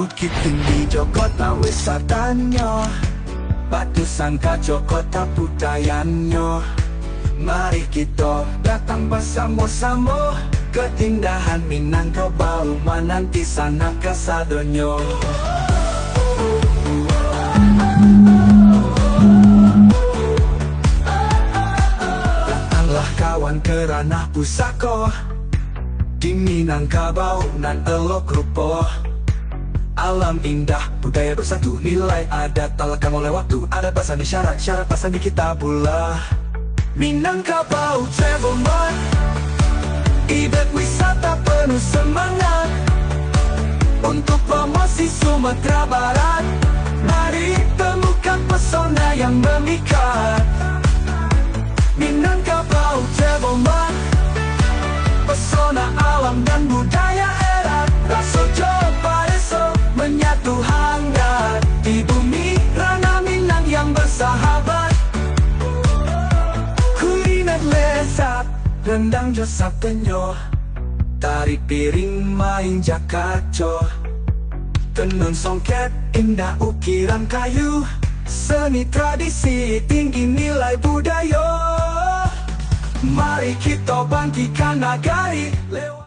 Bukit Tinggi Jogota wisatanya, Batu Sangka Jogota budayannya. Mari kita datang bersama-sama, keindahan Minangkabau menanti sana kesadonyo. Datanglah kawan ke ranah pusaka di Minangkabau nan elok rupa. Alam indah, budaya bersatu, nilai adat talakang oleh waktu. Adat pasani syarat pasani kita pula. Minangkabau Travel Mart, event wisata penuh semangat untuk promosi Sumatera Barat. Mari temukan pesona yang memikat. Minangkabau Travel Mart, pesona alam dan budaya erat. Rasa Jobareso menyatu hangat di bumi Ranah Minang yang bersahabat. Kuliner lezat, rendang josap tenyo, tari piring main jakaco, tenun songket indah ukiran kayu. Seni tradisi tinggi nilai budaya. Mari kita bangkitkan nagari lewat